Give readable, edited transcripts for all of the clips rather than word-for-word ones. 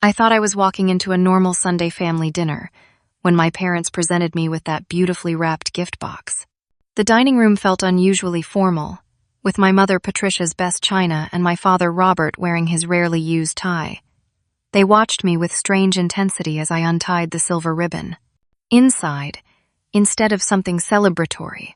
I thought I was walking into a normal Sunday family dinner when my parents presented me with that beautifully wrapped gift box. The dining room felt unusually formal, with my mother Patricia's best china and my father Robert wearing his rarely used tie. They watched me with strange intensity as I untied the silver ribbon. Inside, instead of something celebratory,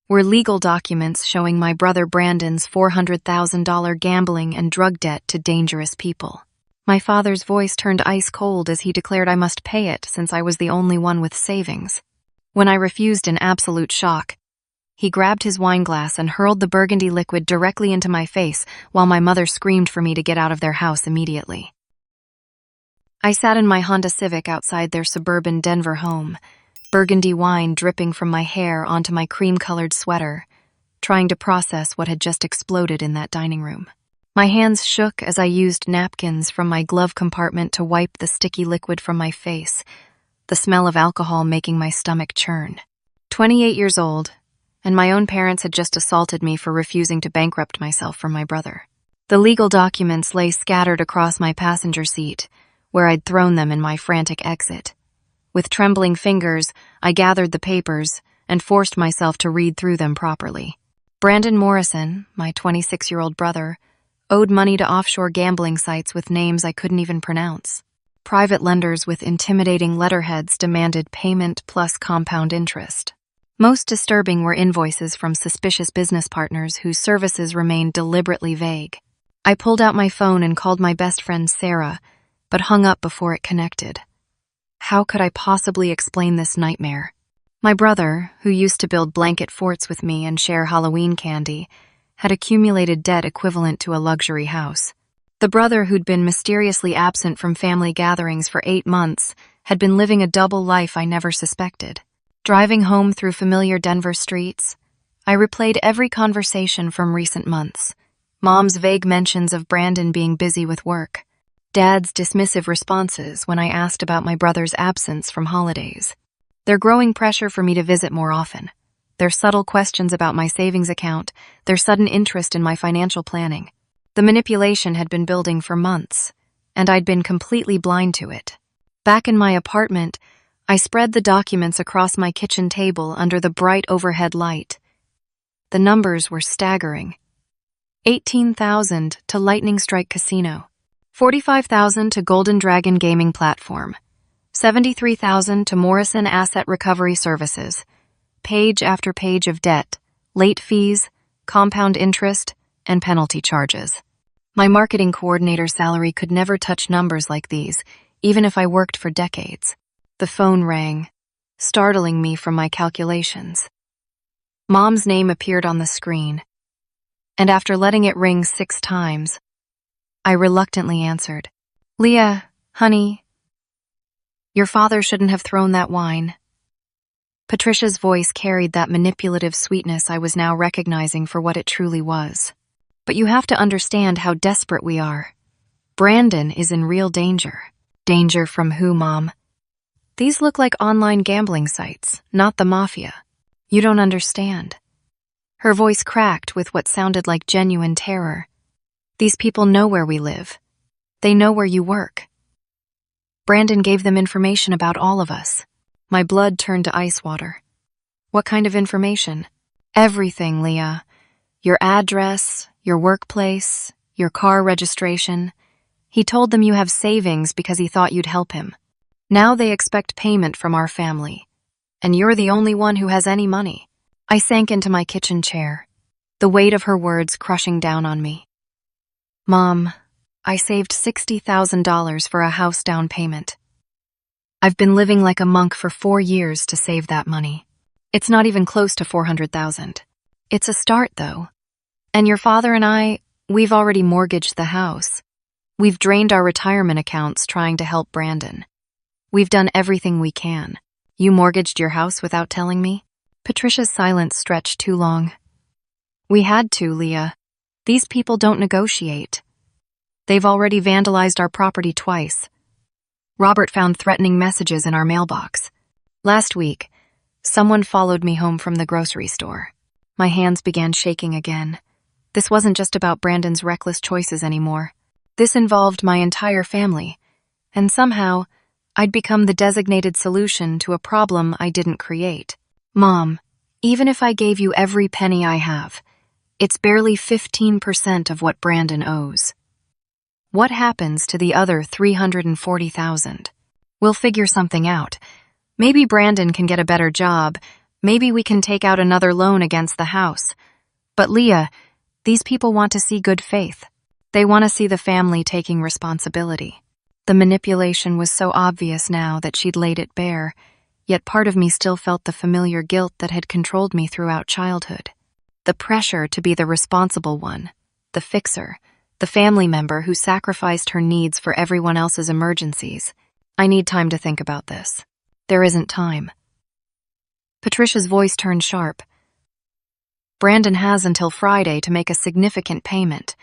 were legal documents showing my brother Brandon's $400,000 gambling and drug debt to dangerous people. My father's voice turned ice cold as he declared I must pay it since I was the only one with savings. When I refused in absolute shock, he grabbed his wineglass and hurled the burgundy liquid directly into my face while my mother screamed for me to get out of their house immediately. I sat in my Honda Civic outside their suburban Denver home, burgundy wine dripping from my hair onto my cream-colored sweater, trying to process what had just exploded in that dining room. My hands shook as I used napkins from my glove compartment to wipe the sticky liquid from my face, the smell of alcohol making my stomach churn. 28 years old, and my own parents had just assaulted me for refusing to bankrupt myself for my brother. The legal documents lay scattered across my passenger seat, where I'd thrown them in my frantic exit. With trembling fingers, I gathered the papers and forced myself to read through them properly. Brandon Morrison, my 26-year-old brother, owed money to offshore gambling sites with names I couldn't even pronounce. Private lenders with intimidating letterheads demanded payment plus compound interest. Most disturbing were invoices from suspicious business partners whose services remained deliberately vague. I pulled out my phone and called my best friend Sarah, but hung up before it connected. How could I possibly explain this nightmare? My brother, who used to build blanket forts with me and share Halloween candy, had accumulated debt equivalent to a luxury house. The brother who'd been mysteriously absent from family gatherings for 8 months had been living a double life I never suspected. Driving home through familiar Denver streets, I replayed every conversation from recent months. Mom's vague mentions of Brandon being busy with work. Dad's dismissive responses when I asked about my brother's absence from holidays. Their growing pressure for me to visit more often. Their subtle questions about my savings account, their sudden interest in my financial planning. The manipulation had been building for months, and I'd been completely blind to it. Back in my apartment, I spread the documents across my kitchen table under the bright overhead light. The numbers were staggering. $18,000 to Lightning Strike Casino, $45,000 to Golden Dragon Gaming Platform, $73,000 to Morrison Asset Recovery Services. Page after page of debt, late fees, compound interest, and penalty charges. My marketing coordinator's salary could never touch numbers like these, even if I worked for decades. The phone rang, startling me from my calculations. Mom's name appeared on the screen, and after letting it ring 6 times, I reluctantly answered. "Leah, honey, your father shouldn't have thrown that wine." Patricia's voice carried that manipulative sweetness I was now recognizing for what it truly was. "But you have to understand how desperate we are. Brandon is in real danger." "Danger from who, Mom?" "These look like online gambling sites, not the mafia. You don't understand." Her voice cracked with what sounded like genuine terror. "These people know where we live. They know where you work. Brandon gave them information about all of us." My blood turned to ice water. "What kind of information?" "Everything, Leah. Your address, your workplace, your car registration. He told them you have savings because he thought you'd help him. Now they expect payment from our family, and you're the only one who has any money." I sank into my kitchen chair, the weight of her words crushing down on me. "Mom, I saved $60,000 for a house down payment. I've been living like a monk for 4 years to save that money. It's not even close to $400,000. It's a start, though. And your father and we've already mortgaged the house. We've drained our retirement accounts trying to help Brandon. We've done everything we can. You mortgaged your house without telling me?" Patricia's silence stretched too long. "We had to, Leah. These people don't negotiate. They've already vandalized our property twice. Robert found threatening messages in our mailbox. Last week, someone followed me home from the grocery store." My hands began shaking again. This wasn't just about Brandon's reckless choices anymore. This involved my entire family, and somehow, I'd become the designated solution to a problem I didn't create. Mom, even if I gave you every penny I have, it's barely 15% of what Brandon owes. What happens to the other $340,000? We'll figure something out. Maybe Brandon can get a better job. Maybe we can take out another loan against the house. But Leah, these people want to see good faith. They want to see the family taking responsibility. The manipulation was so obvious now that she'd laid it bare, yet part of me still felt the familiar guilt that had controlled me throughout childhood. The pressure to be the responsible one, the fixer, the family member who sacrificed her needs for everyone else's emergencies. I need time to think about this. There isn't time. Patricia's voice turned sharp. Brandon has until Friday to make a significant payment,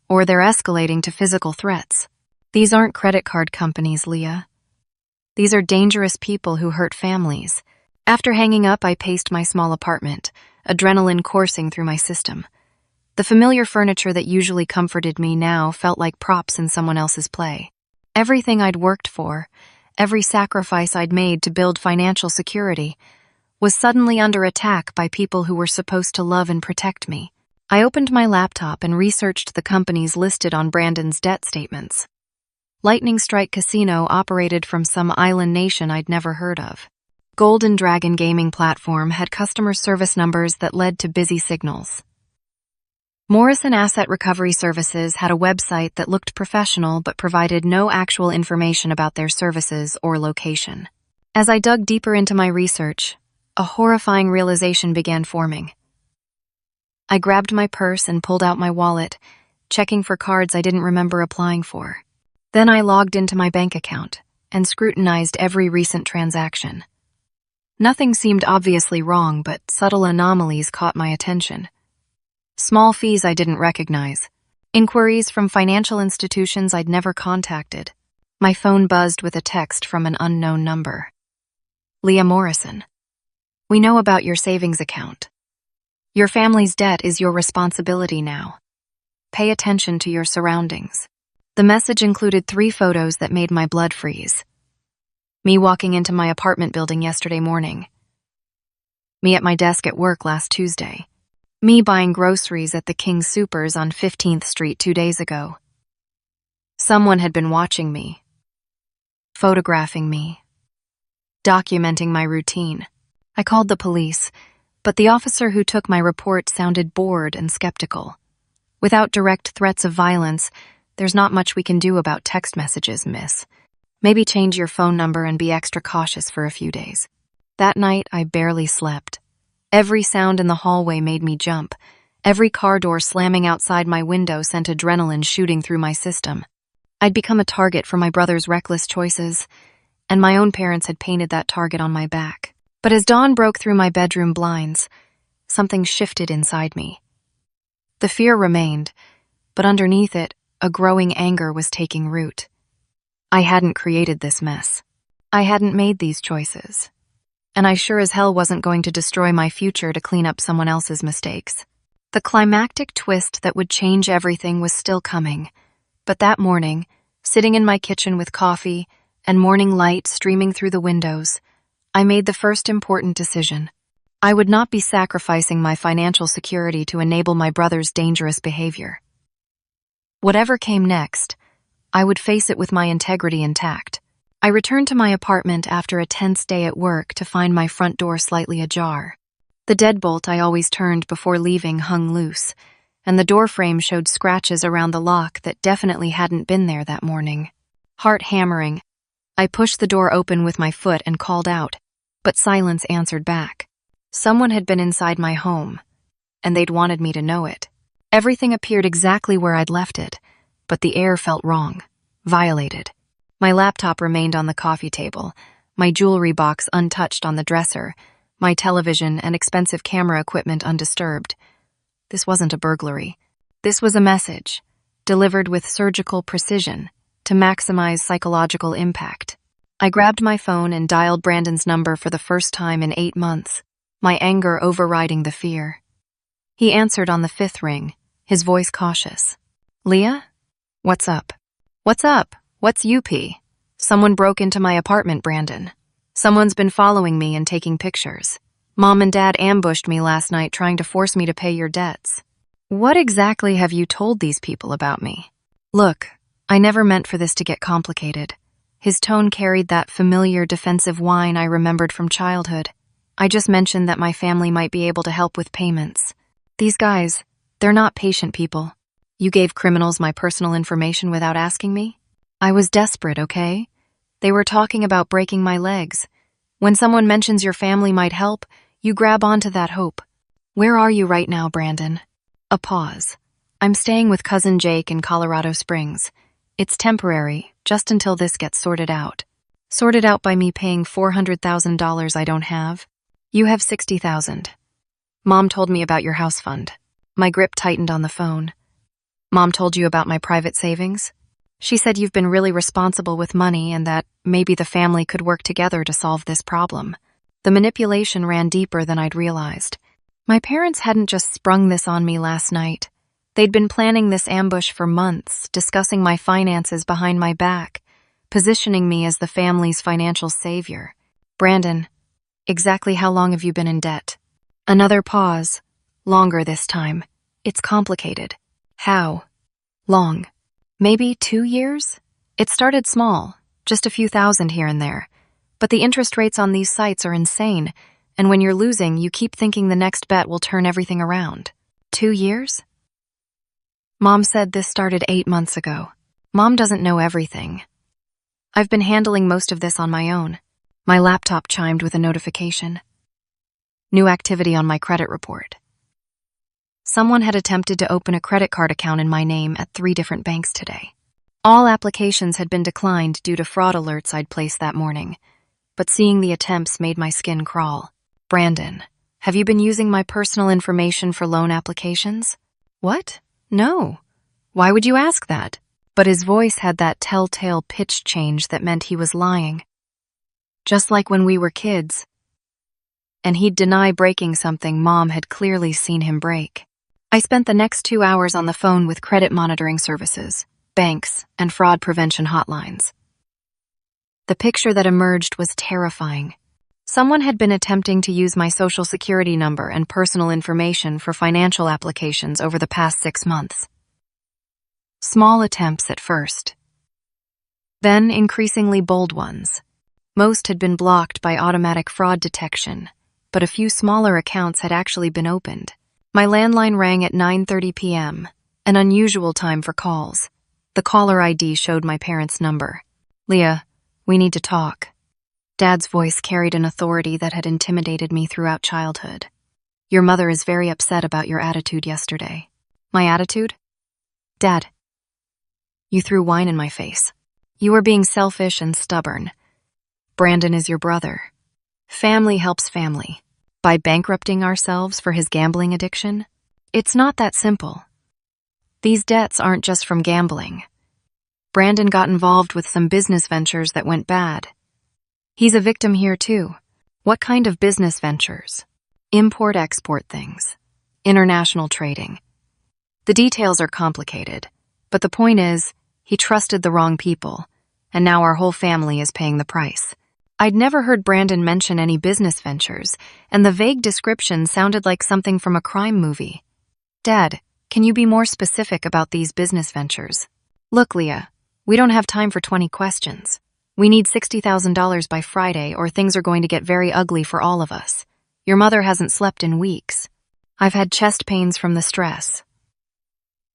or they're escalating to physical threats. These aren't credit card companies, Leah. These are dangerous people who hurt families. After hanging up, I paced my small apartment, adrenaline coursing through my system. The familiar furniture that usually comforted me now felt like props in someone else's play. Everything I'd worked for, every sacrifice I'd made to build financial security, was suddenly under attack by people who were supposed to love and protect me. I opened my laptop and researched the companies listed on Brandon's debt statements. Lightning Strike Casino operated from some island nation I'd never heard of. Golden Dragon Gaming Platform had customer service numbers that led to busy signals. Morrison Asset Recovery Services had a website that looked professional but provided no actual information about their services or location. As I dug deeper into my research, a horrifying realization began forming. I grabbed my purse and pulled out my wallet, checking for cards I didn't remember applying for. Then I logged into my bank account and scrutinized every recent transaction. Nothing seemed obviously wrong, but subtle anomalies caught my attention. Small fees I didn't recognize. Inquiries from financial institutions I'd never contacted. My phone buzzed with a text from an unknown number. Leah Morrison. We know about your savings account. Your family's debt is your responsibility now. Pay attention to your surroundings. The message included 3 photos that made my blood freeze. Me walking into my apartment building yesterday morning. Me at my desk at work last Tuesday. Me buying groceries at the King Soopers on 15th Street 2 days ago. Someone had been watching me, photographing me, documenting my routine. I called the police, but the officer who took my report sounded bored and skeptical. Without direct threats of violence, there's not much we can do about text messages, miss. Maybe change your phone number and be extra cautious for a few days. That night, I barely slept. Every sound in the hallway made me jump. Every car door slamming outside my window sent adrenaline shooting through my system. I'd become a target for my brother's reckless choices, and my own parents had painted that target on my back. But as dawn broke through my bedroom blinds, something shifted inside me. The fear remained, but underneath it, a growing anger was taking root. I hadn't created this mess. I hadn't made these choices. And I sure as hell wasn't going to destroy my future to clean up someone else's mistakes. The climactic twist that would change everything was still coming. But that morning, sitting in my kitchen with coffee and morning light streaming through the windows, I made the first important decision. I would not be sacrificing my financial security to enable my brother's dangerous behavior. Whatever came next, I would face it with my integrity intact. I returned to my apartment after a tense day at work to find my front door slightly ajar. The deadbolt I always turned before leaving hung loose, and the door frame showed scratches around the lock that definitely hadn't been there that morning. Heart hammering, I pushed the door open with my foot and called out, but silence answered back. Someone had been inside my home, and they'd wanted me to know it. Everything appeared exactly where I'd left it, but the air felt wrong, violated. My laptop remained on the coffee table, my jewelry box untouched on the dresser, my television and expensive camera equipment undisturbed. This wasn't a burglary. This was a message, delivered with surgical precision, to maximize psychological impact. I grabbed my phone and dialed Brandon's number for the first time in 8 months, my anger overriding the fear. He answered on the 5th ring, his voice cautious. Leah? What's up? What's up? What's UP? Someone broke into my apartment, Brandon. Someone's been following me and taking pictures. Mom and Dad ambushed me last night trying to force me to pay your debts. What exactly have you told these people about me? Look, I never meant for this to get complicated. His tone carried that familiar defensive whine I remembered from childhood. I just mentioned that my family might be able to help with payments. These guys, they're not patient people. You gave criminals my personal information without asking me? I was desperate, okay? They were talking about breaking my legs. When someone mentions your family might help, you grab onto that hope. Where are you right now, Brandon? A pause. I'm staying with cousin Jake in Colorado Springs. It's temporary, just until this gets sorted out. Sorted out by me paying $400,000 I don't have? You have $60,000. Mom told me about your house fund. My grip tightened on the phone. Mom told you about my private savings? She said you've been really responsible with money and that maybe the family could work together to solve this problem. The manipulation ran deeper than I'd realized. My parents hadn't just sprung this on me last night. They'd been planning this ambush for months, discussing my finances behind my back, positioning me as the family's financial savior. Brandon, exactly how long have you been in debt? Another pause. Longer this time. It's complicated. How? Long. Maybe 2 years? It started small, just a few thousand here and there. But the interest rates on these sites are insane, and when you're losing, you keep thinking the next bet will turn everything around. 2 years? Mom said this started 8 months ago. Mom doesn't know everything. I've been handling most of this on my own. My laptop chimed with a notification. New activity on my credit report. Someone had attempted to open a credit card account in my name at 3 different banks today. All applications had been declined due to fraud alerts I'd placed that morning, but seeing the attempts made my skin crawl. Brandon, have you been using my personal information for loan applications? What? No. Why would you ask that? But his voice had that telltale pitch change that meant he was lying. Just like when we were kids. And he'd deny breaking something Mom had clearly seen him break. I spent the next 2 hours on the phone with credit monitoring services, banks, and fraud prevention hotlines. The picture that emerged was terrifying. Someone had been attempting to use my social security number and personal information for financial applications over the past 6 months. Small attempts at first. Then increasingly bold ones. Most had been blocked by automatic fraud detection, but a few smaller accounts had actually been opened. My landline rang at 9:30 p.m., an unusual time for calls. The caller ID showed my parents' number. Leah, we need to talk. Dad's voice carried an authority that had intimidated me throughout childhood. Your mother is very upset about your attitude yesterday. My attitude? Dad, you threw wine in my face. You were being selfish and stubborn. Brandon is your brother. Family helps family. By bankrupting ourselves for his gambling addiction? It's not that simple. These debts aren't just from gambling. Brandon got involved with some business ventures that went bad. He's a victim here too. What kind of business ventures? Import-export things. International trading. The details are complicated, but the point is, he trusted the wrong people, and now our whole family is paying the price. I'd never heard Brandon mention any business ventures, and the vague description sounded like something from a crime movie. Dad, can you be more specific about these business ventures? Look, Leah, we don't have time for 20 questions. We need $60,000 by Friday or things are going to get very ugly for all of us. Your mother hasn't slept in weeks. I've had chest pains from the stress.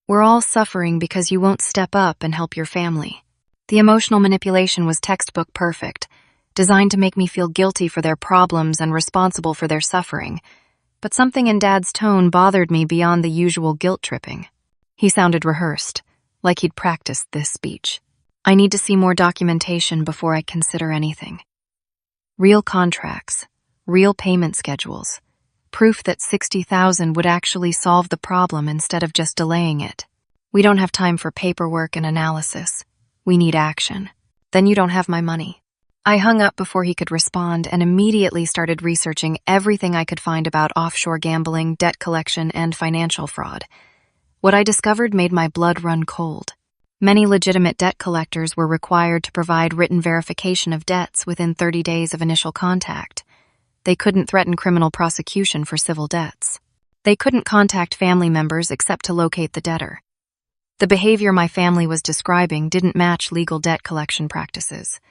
We're all suffering because you won't step up and help your family. The emotional manipulation was textbook perfect, designed to make me feel guilty for their problems and responsible for their suffering. But something in Dad's tone bothered me beyond the usual guilt-tripping. He sounded rehearsed, like he'd practiced this speech. I need to see more documentation before I consider anything. Real contracts, real payment schedules, proof that $60,000 would actually solve the problem instead of just delaying it. We don't have time for paperwork and analysis. We need action. Then you don't have my money. I hung up before he could respond and immediately started researching everything I could find about offshore gambling, debt collection, and financial fraud. What I discovered made my blood run cold. Many legitimate debt collectors were required to provide written verification of debts within 30 days of initial contact. They couldn't threaten criminal prosecution for civil debts. They couldn't contact family members except to locate the debtor. The behavior my family was describing didn't match legal debt collection practices.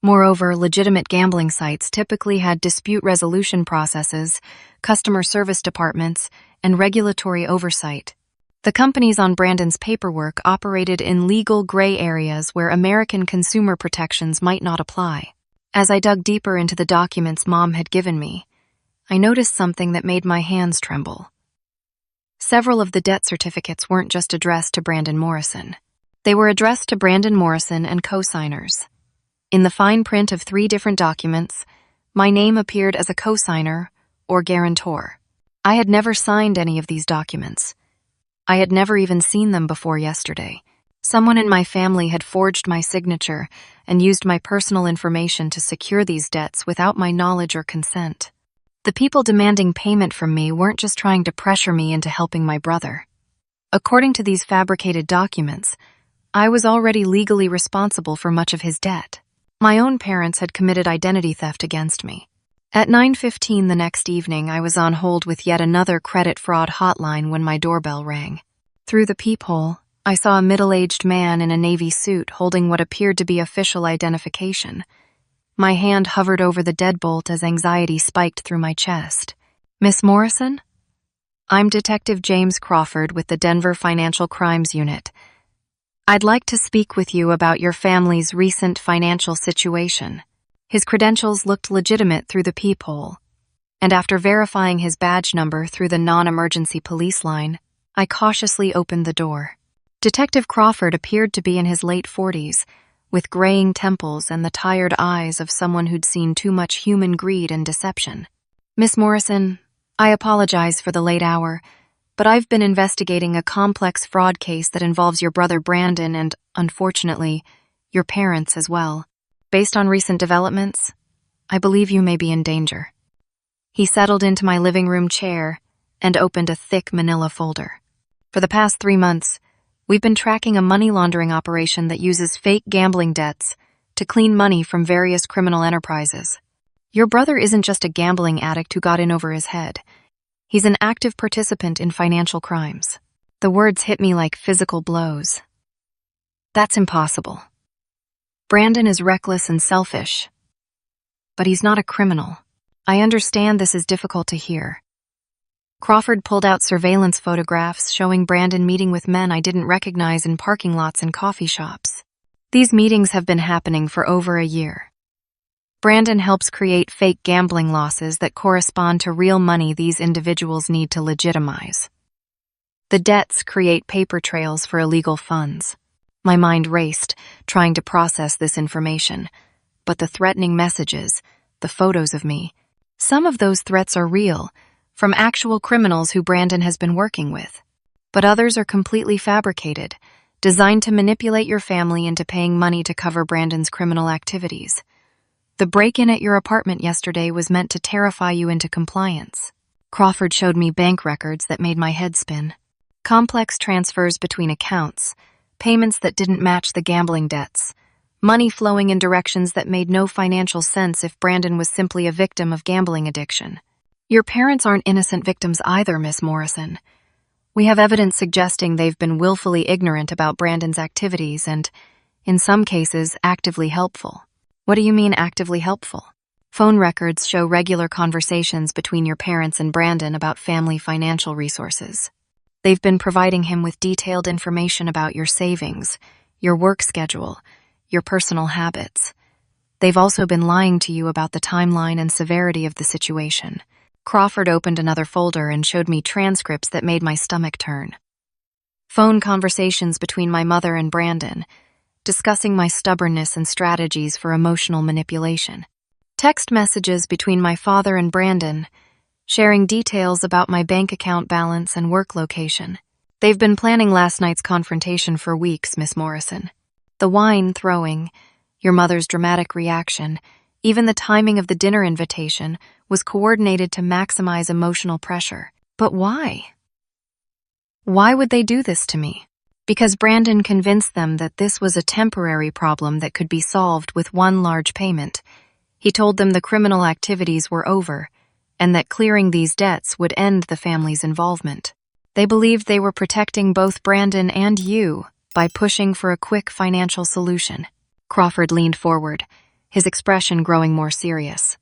Moreover, legitimate gambling sites typically had dispute resolution processes, customer service departments, and regulatory oversight. The companies on Brandon's paperwork operated in legal gray areas where American consumer protections might not apply. As I dug deeper into the documents Mom had given me, I noticed something that made my hands tremble. Several of the debt certificates weren't just addressed to Brandon Morrison. They were addressed to Brandon Morrison and co-signers. In the fine print of 3 different documents, my name appeared as a co-signer or guarantor. I had never signed any of these documents. I had never even seen them before yesterday. Someone in my family had forged my signature and used my personal information to secure these debts without my knowledge or consent. The people demanding payment from me weren't just trying to pressure me into helping my brother. According to these fabricated documents, I was already legally responsible for much of his debt. My own parents had committed identity theft against me. At 9:15 the next evening, I was on hold with yet another credit fraud hotline when my doorbell rang. Through the peephole, I saw a middle-aged man in a navy suit holding what appeared to be official identification. My hand hovered over the deadbolt as anxiety spiked through my chest. "Miss Morrison? I'm Detective James Crawford with the Denver Financial Crimes Unit. I'd like to speak with you about your family's recent financial situation." His credentials looked legitimate through the peephole, and after verifying his badge number through the non-emergency police line, I cautiously opened the door. Detective Crawford appeared to be in his late 40s, with graying temples and the tired eyes of someone who'd seen too much human greed and deception. "Miss Morrison, I apologize for the late hour, but I've been investigating a complex fraud case that involves your brother Brandon and, unfortunately, your parents as well. Based on recent developments, I believe you may be in danger." He settled into my living room chair and opened a thick manila folder. "For the past 3 months, we've been tracking a money laundering operation that uses fake gambling debts to clean money from various criminal enterprises. Your brother isn't just a gambling addict who got in over his head. He's an active participant in financial crimes." The words hit me like physical blows. "That's impossible. Brandon is reckless and selfish, but he's not a criminal. I understand this is difficult to hear." Crawford pulled out surveillance photographs showing Brandon meeting with men I didn't recognize in parking lots and coffee shops. These meetings have been happening for over a year. Brandon helps create fake gambling losses that correspond to real money these individuals need to legitimize. The debts create paper trails for illegal funds. My mind raced, trying to process this information. But the threatening messages, the photos of me, some of those threats are real, from actual criminals who Brandon has been working with. But others are completely fabricated, designed to manipulate your family into paying money to cover Brandon's criminal activities. The break-in at your apartment yesterday was meant to terrify you into compliance. Crawford showed me bank records that made my head spin. Complex transfers between accounts, payments that didn't match the gambling debts, money flowing in directions that made no financial sense if Brandon was simply a victim of gambling addiction. Your parents aren't innocent victims either, Miss Morrison. We have evidence suggesting they've been willfully ignorant about Brandon's activities and, in some cases, actively helpful. What do you mean actively helpful? Phone records show regular conversations between your parents and Brandon about family financial resources. They've been providing him with detailed information about your savings, your work schedule, your personal habits. They've also been lying to you about the timeline and severity of the situation. Crawford opened another folder and showed me transcripts that made my stomach turn. Phone conversations between my mother and Brandon, discussing my stubbornness and strategies for emotional manipulation. Text messages between my father and Brandon, sharing details about my bank account balance and work location. They've been planning last night's confrontation for weeks, Miss Morrison. The wine throwing, your mother's dramatic reaction, even the timing of the dinner invitation was coordinated to maximize emotional pressure. But why? Why would they do this to me? because Brandon convinced them that this was a temporary problem that could be solved with one large payment. He told them the criminal activities were over, and that clearing these debts would end the family's involvement. They believed they were protecting both Brandon and you by pushing for a quick financial solution. Crawford leaned forward, his expression growing more serious.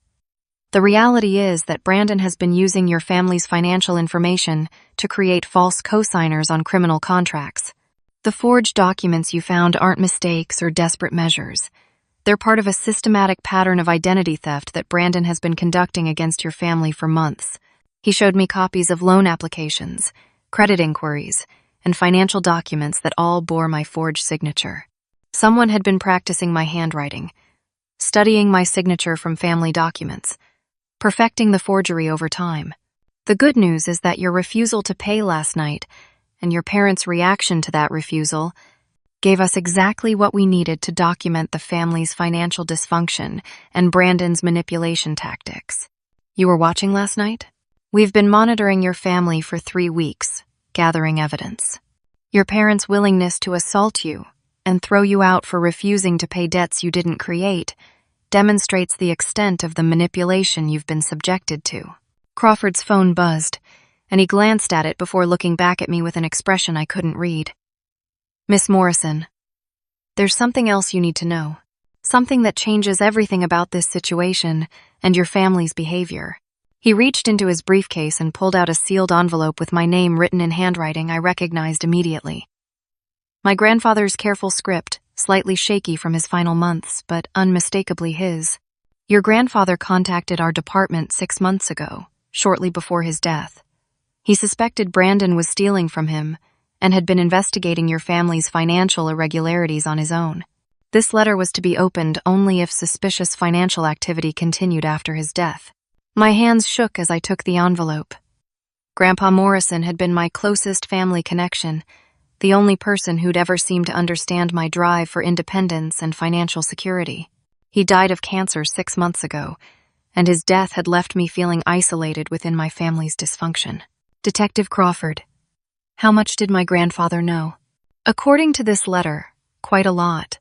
The reality is that Brandon has been using your family's financial information to create false co-signers on criminal contracts. The forged documents you found aren't mistakes or desperate measures. They're part of a systematic pattern of identity theft that Brandon has been conducting against your family for months. He showed me copies of loan applications, credit inquiries, and financial documents that all bore my forged signature. Someone had been practicing my handwriting, studying my signature from family documents, perfecting the forgery over time. The good news is that your refusal to pay last night and your parents' reaction to that refusal gave us exactly what we needed to document the family's financial dysfunction and Brandon's manipulation tactics. You were watching last night? We've been monitoring your family for 3 weeks, gathering evidence. Your parents' willingness to assault you and throw you out for refusing to pay debts you didn't create demonstrates the extent of the manipulation you've been subjected to. Crawford's phone buzzed, and he glanced at it before looking back at me with an expression I couldn't read. Miss Morrison, there's something else you need to know. Something that changes everything about this situation and your family's behavior. He reached into his briefcase and pulled out a sealed envelope with my name written in handwriting I recognized immediately. My grandfather's careful script, slightly shaky from his final months, but unmistakably his. Your grandfather contacted our department 6 months ago, shortly before his death. He suspected Brandon was stealing from him and had been investigating your family's financial irregularities on his own. This letter was to be opened only if suspicious financial activity continued after his death. My hands shook as I took the envelope. Grandpa Morrison had been my closest family connection, the only person who'd ever seemed to understand my drive for independence and financial security. He died of cancer 6 months ago, and his death had left me feeling isolated within my family's dysfunction. Detective Crawford, how much did my grandfather know? According to this letter, quite a lot.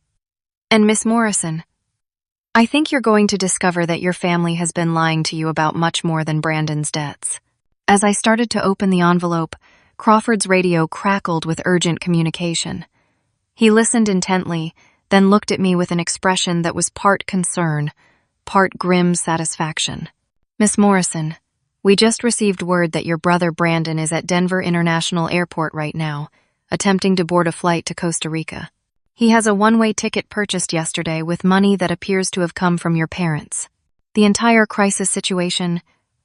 And Miss Morrison, I think you're going to discover that your family has been lying to you about much more than Brandon's debts. As I started to open the envelope, Crawford's radio crackled with urgent communication. He listened intently, then looked at me with an expression that was part concern, part grim satisfaction. Miss Morrison, we just received word that your brother Brandon is at Denver International Airport right now, attempting to board a flight to Costa Rica. He has a one-way ticket purchased yesterday with money that appears to have come from your parents. The entire crisis situation,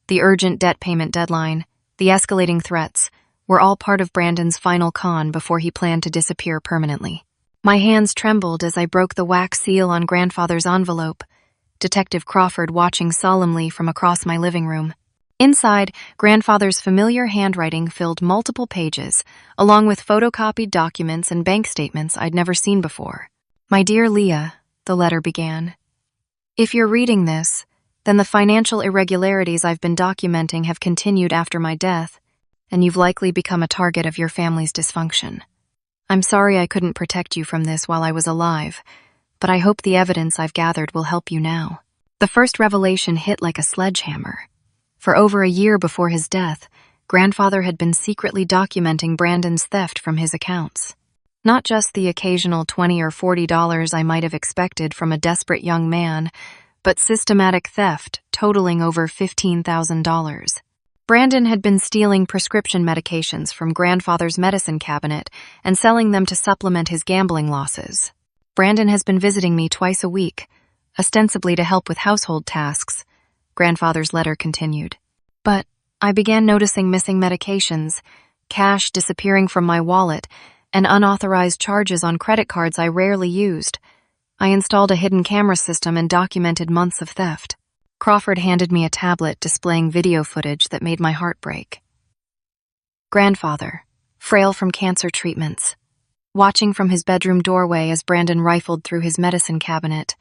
the urgent debt payment deadline, the escalating threats, were all part of Brandon's final con before he planned to disappear permanently. My hands trembled as I broke the wax seal on grandfather's envelope, Detective Crawford watching solemnly from across my living room. Inside, grandfather's familiar handwriting filled multiple pages, along with photocopied documents and bank statements I'd never seen before. My dear Leah, the letter began. If you're reading this, then the financial irregularities I've been documenting have continued after my death, and you've likely become a target of your family's dysfunction. I'm sorry I couldn't protect you from this while I was alive, but I hope the evidence I've gathered will help you now. The first revelation hit like a sledgehammer. For over a year before his death, grandfather had been secretly documenting Brandon's theft from his accounts. Not just the occasional $20 or $40 I might have expected from a desperate young man, but systematic theft totaling over $15,000. Brandon had been stealing prescription medications from grandfather's medicine cabinet and selling them to supplement his gambling losses. Brandon has been visiting me twice a week, ostensibly to help with household tasks, grandfather's letter continued. But I began noticing missing medications, cash disappearing from my wallet, and unauthorized charges on credit cards I rarely used. I installed a hidden camera system and documented months of theft. Crawford handed me a tablet displaying video footage that made my heart break. Grandfather, frail from cancer treatments, watching from his bedroom doorway as Brandon rifled through his medicine cabinet,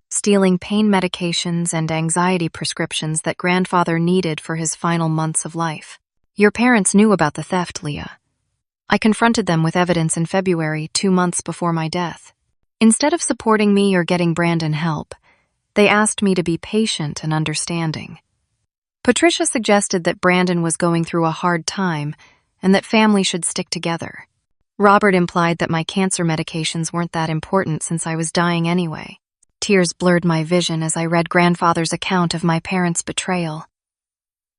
stealing pain medications and anxiety prescriptions that grandfather needed for his final months of life. Your parents knew about the theft, Leah. I confronted them with evidence in February, 2 months before my death. Instead of supporting me or getting Brandon help, they asked me to be patient and understanding. Patricia suggested that Brandon was going through a hard time and that family should stick together. Robert implied that my cancer medications weren't that important since I was dying anyway. Tears blurred my vision as I read grandfather's account of my parents' betrayal.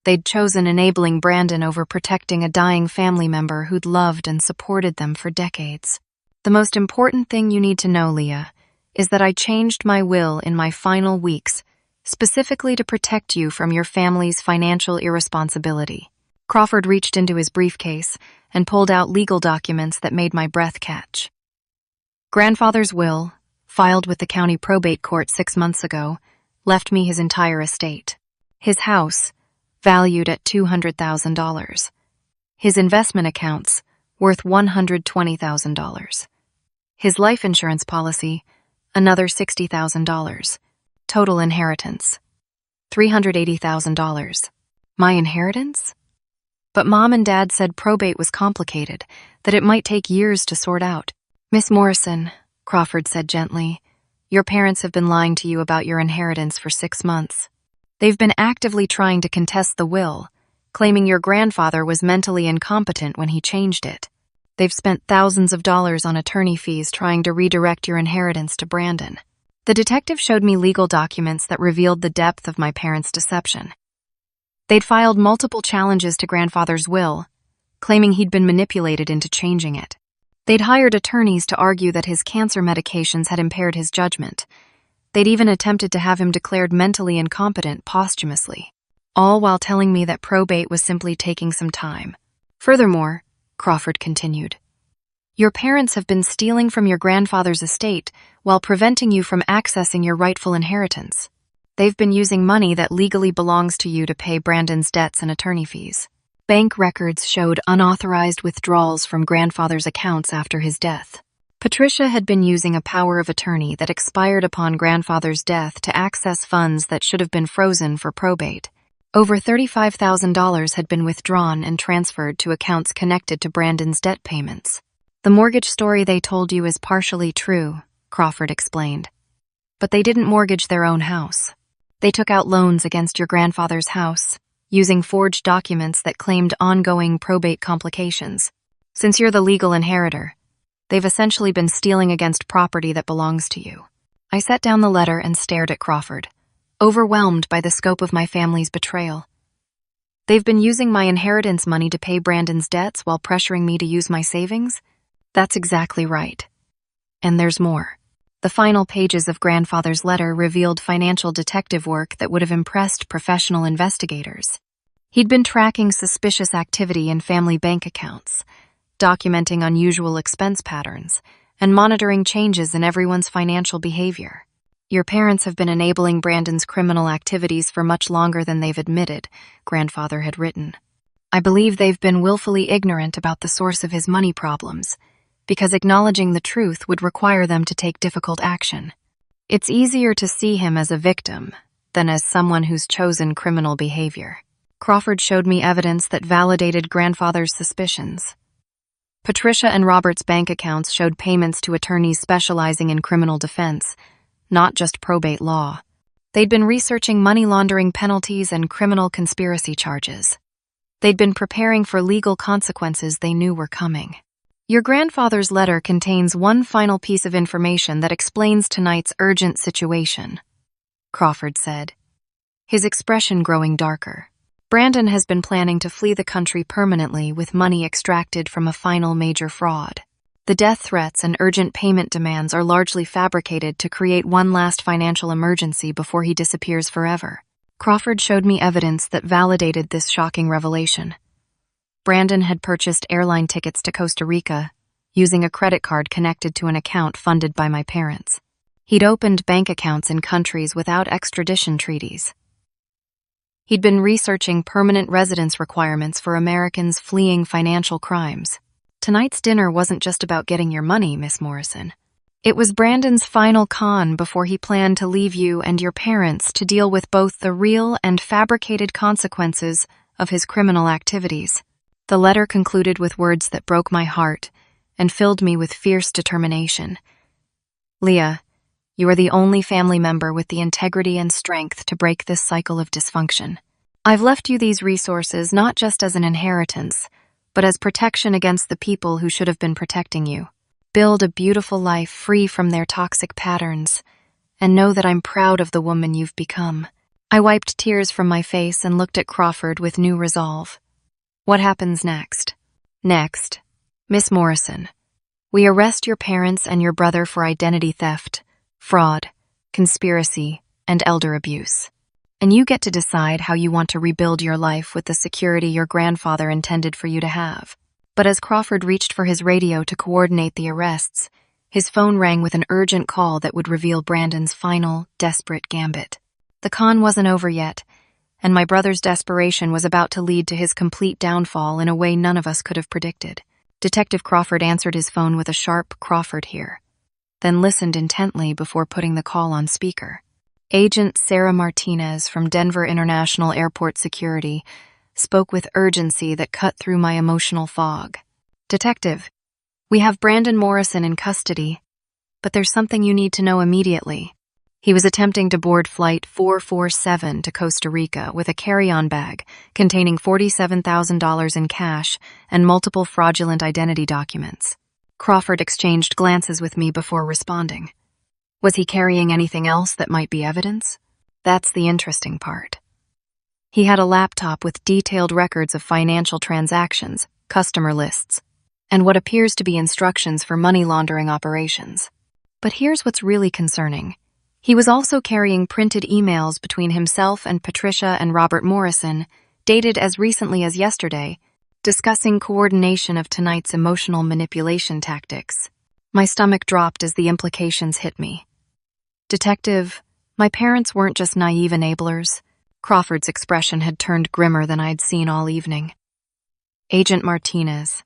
They'd chosen enabling Brandon over protecting a dying family member who'd loved and supported them for decades. The most important thing you need to know, Leah, is that I changed my will in my final weeks, specifically to protect you from your family's financial irresponsibility. Crawford reached into his briefcase and pulled out legal documents that made my breath catch. Grandfather's will, filed with the county probate court 6 months ago, left me his entire estate. His house, valued at $200,000. His investment accounts, worth $120,000. His life insurance policy, another $60,000. Total inheritance, $380,000. My inheritance? But Mom and Dad said probate was complicated, that it might take years to sort out. Miss Morrison, Crawford said gently, your parents have been lying to you about your inheritance for 6 months. They've been actively trying to contest the will, claiming your grandfather was mentally incompetent when he changed it. They've spent thousands of dollars on attorney fees trying to redirect your inheritance to Brandon. The detective showed me legal documents that revealed the depth of my parents' deception. They'd filed multiple challenges to grandfather's will, claiming he'd been manipulated into changing it. They'd hired attorneys to argue that his cancer medications had impaired his judgment. They'd even attempted to have him declared mentally incompetent posthumously, all while telling me that probate was simply taking some time. Furthermore, Crawford continued, your parents have been stealing from your grandfather's estate while preventing you from accessing your rightful inheritance. They've been using money that legally belongs to you to pay Brandon's debts and attorney fees. Bank records showed unauthorized withdrawals from grandfather's accounts after his death. Patricia had been using a power of attorney that expired upon grandfather's death to access funds that should have been frozen for probate. Over $35,000 had been withdrawn and transferred to accounts connected to Brandon's debt payments. The mortgage story they told you is partially true, Crawford explained. But they didn't mortgage their own house. They took out loans against your grandfather's house, using forged documents that claimed ongoing probate complications. Since you're the legal inheritor, they've essentially been stealing against property that belongs to you. I set down the letter and stared at Crawford, overwhelmed by the scope of my family's betrayal. They've been using my inheritance money to pay Brandon's debts while pressuring me to use my savings? That's exactly right. And there's more. The final pages of grandfather's letter revealed financial detective work that would have impressed professional investigators. He'd been tracking suspicious activity in family bank accounts, documenting unusual expense patterns, and monitoring changes in everyone's financial behavior. Your parents have been enabling Brandon's criminal activities for much longer than they've admitted, grandfather had written. I believe they've been willfully ignorant about the source of his money problems, because acknowledging the truth would require them to take difficult action. It's easier to see him as a victim than as someone who's chosen criminal behavior. Crawford showed me evidence that validated grandfather's suspicions. Patricia and Robert's bank accounts showed payments to attorneys specializing in criminal defense, not just probate law. They'd been researching money laundering penalties and criminal conspiracy charges. They'd been preparing for legal consequences they knew were coming. Your grandfather's letter contains one final piece of information that explains tonight's urgent situation, Crawford said, his expression growing darker. Brandon has been planning to flee the country permanently with money extracted from a final major fraud. The death threats and urgent payment demands are largely fabricated to create one last financial emergency before he disappears forever. Crawford showed me evidence that validated this shocking revelation. Brandon had purchased airline tickets to Costa Rica using a credit card connected to an account funded by my parents. He'd opened bank accounts in countries without extradition treaties. He'd been researching permanent residence requirements for Americans fleeing financial crimes. Tonight's dinner wasn't just about getting your money, Miss Morrison. It was Brandon's final con before he planned to leave you and your parents to deal with both the real and fabricated consequences of his criminal activities. The letter concluded with words that broke my heart and filled me with fierce determination. Leah, you are the only family member with the integrity and strength to break this cycle of dysfunction. I've left you these resources not just as an inheritance, but as protection against the people who should have been protecting you. Build a beautiful life free from their toxic patterns, and know that I'm proud of the woman you've become. I wiped tears from my face and looked at Crawford with new resolve. What happens next? Next, Miss Morrison, we arrest your parents and your brother for identity theft, fraud, conspiracy, and elder abuse. And you get to decide how you want to rebuild your life with the security your grandfather intended for you to have. But as Crawford reached for his radio to coordinate the arrests, his phone rang with an urgent call that would reveal Brandon's final, desperate gambit. The con wasn't over yet, and my brother's desperation was about to lead to his complete downfall in a way none of us could have predicted. Detective Crawford answered his phone with a sharp "Crawford here," then listened intently before putting the call on speaker. Agent Sarah Martinez from Denver International Airport Security spoke with urgency that cut through my emotional fog. Detective, we have Brandon Morrison in custody, but there's something you need to know immediately. He was attempting to board Flight 447 to Costa Rica with a carry-on bag containing $47,000 in cash and multiple fraudulent identity documents. Crawford exchanged glances with me before responding. Was he carrying anything else that might be evidence? That's the interesting part. He had a laptop with detailed records of financial transactions, customer lists, and what appears to be instructions for money laundering operations. But here's what's really concerning. He was also carrying printed emails between himself and Patricia and Robert Morrison, dated as recently as yesterday, discussing coordination of tonight's emotional manipulation tactics. My stomach dropped as the implications hit me. Detective, my parents weren't just naive enablers. Crawford's expression had turned grimmer than I'd seen all evening. Agent Martinez,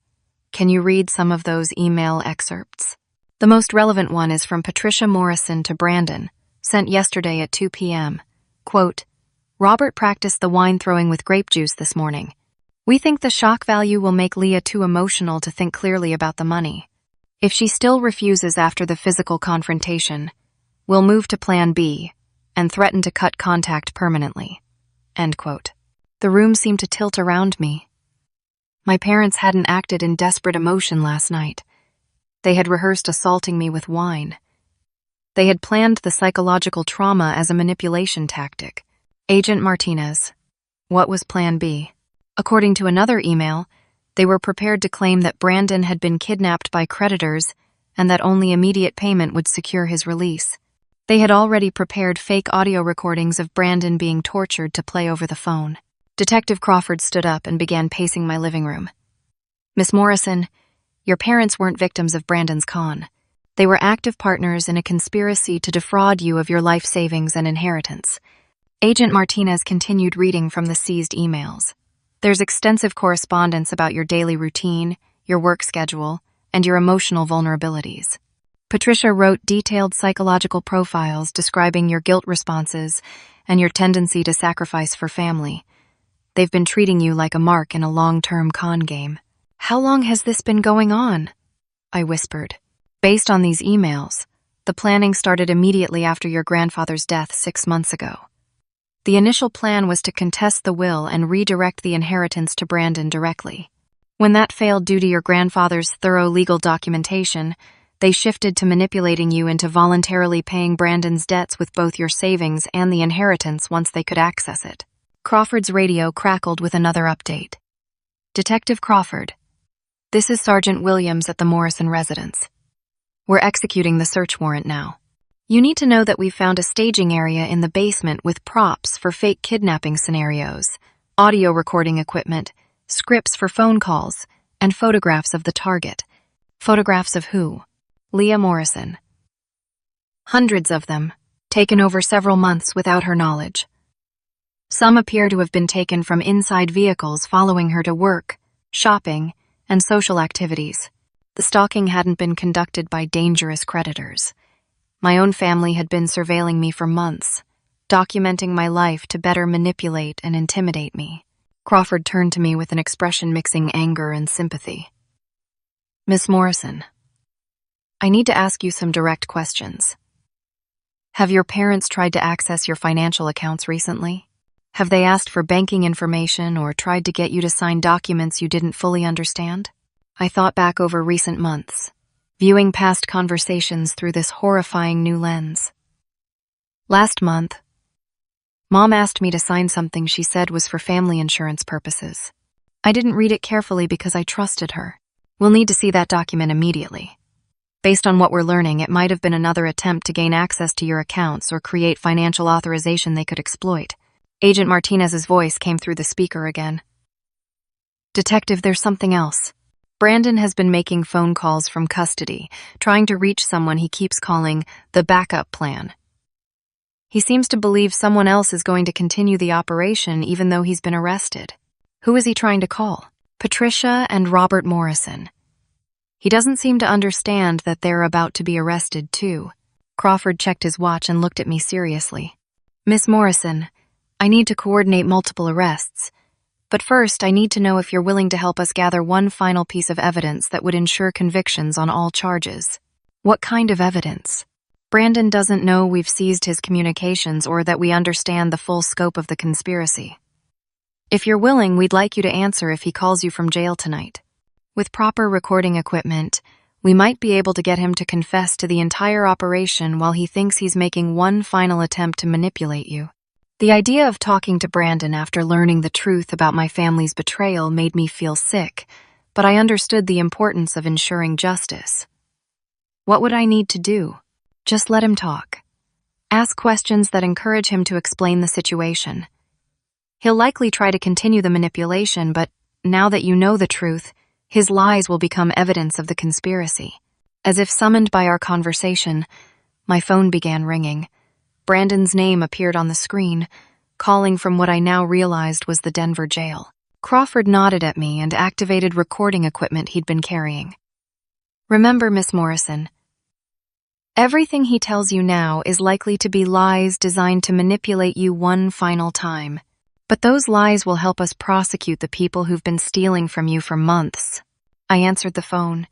can you read some of those email excerpts? The most relevant one is from Patricia Morrison to Brandon, sent yesterday at 2 p.m. Quote, Robert practiced the wine throwing with grape juice this morning. We think the shock value will make Leah too emotional to think clearly about the money. If she still refuses after the physical confrontation, we'll move to Plan B and threaten to cut contact permanently. End quote. The room seemed to tilt around me. My parents hadn't acted in desperate emotion last night. They had rehearsed assaulting me with wine. They had planned the psychological trauma as a manipulation tactic. Agent Martinez, what was Plan B? According to another email, they were prepared to claim that Brandon had been kidnapped by creditors and that only immediate payment would secure his release. They had already prepared fake audio recordings of Brandon being tortured to play over the phone. Detective Crawford stood up and began pacing my living room. Miss Morrison, your parents weren't victims of Brandon's con. They were active partners in a conspiracy to defraud you of your life savings and inheritance. Agent Martinez continued reading from the seized emails. There's extensive correspondence about your daily routine, your work schedule, and your emotional vulnerabilities. Patricia wrote detailed psychological profiles describing your guilt responses and your tendency to sacrifice for family. They've been treating you like a mark in a long-term con game. How long has this been going on? I whispered. Based on these emails, the planning started immediately after your grandfather's death 6 months ago. The initial plan was to contest the will and redirect the inheritance to Brandon directly. When that failed due to your grandfather's thorough legal documentation, they shifted to manipulating you into voluntarily paying Brandon's debts with both your savings and the inheritance once they could access it. Crawford's radio crackled with another update. Detective Crawford, this is Sergeant Williams at the Morrison residence. We're executing the search warrant now. You need to know that we've found a staging area in the basement with props for fake kidnapping scenarios, audio recording equipment, scripts for phone calls, and photographs of the target. Photographs of who? Leah Morrison. Hundreds of them, taken over several months without her knowledge. Some appear to have been taken from inside vehicles following her to work, shopping, and social activities. The stalking hadn't been conducted by dangerous creditors. My own family had been surveilling me for months, documenting my life to better manipulate and intimidate me. Crawford turned to me with an expression mixing anger and sympathy. Miss Morrison, I need to ask you some direct questions. Have your parents tried to access your financial accounts recently? Have they asked for banking information or tried to get you to sign documents you didn't fully understand? I thought back over recent months, viewing past conversations through this horrifying new lens. Last month, Mom asked me to sign something she said was for family insurance purposes. I didn't read it carefully because I trusted her. We'll need to see that document immediately. Based on what we're learning, it might have been another attempt to gain access to your accounts or create financial authorization they could exploit. Agent Martinez's voice came through the speaker again. Detective, there's something else. Brandon has been making phone calls from custody, trying to reach someone he keeps calling the backup plan. He seems to believe someone else is going to continue the operation even though he's been arrested. Who is he trying to call? Patricia and Robert Morrison. He doesn't seem to understand that they're about to be arrested, too. Crawford checked his watch and looked at me seriously. Miss Morrison, I need to coordinate multiple arrests. But first, I need to know if you're willing to help us gather one final piece of evidence that would ensure convictions on all charges. What kind of evidence? Brandon doesn't know we've seized his communications or that we understand the full scope of the conspiracy. If you're willing, we'd like you to answer if he calls you from jail tonight. With proper recording equipment, we might be able to get him to confess to the entire operation while he thinks he's making one final attempt to manipulate you. The idea of talking to Brandon after learning the truth about my family's betrayal made me feel sick, but I understood the importance of ensuring justice. What would I need to do? Just let him talk. Ask questions that encourage him to explain the situation. He'll likely try to continue the manipulation, but now that you know the truth, his lies will become evidence of the conspiracy. As if summoned by our conversation, my phone began ringing. Brandon's name appeared on the screen, calling from what I now realized was the Denver jail. Crawford nodded at me and activated recording equipment he'd been carrying. Remember, Miss Morrison, everything he tells you now is likely to be lies designed to manipulate you one final time. But those lies will help us prosecute the people who've been stealing from you for months. I answered the phone,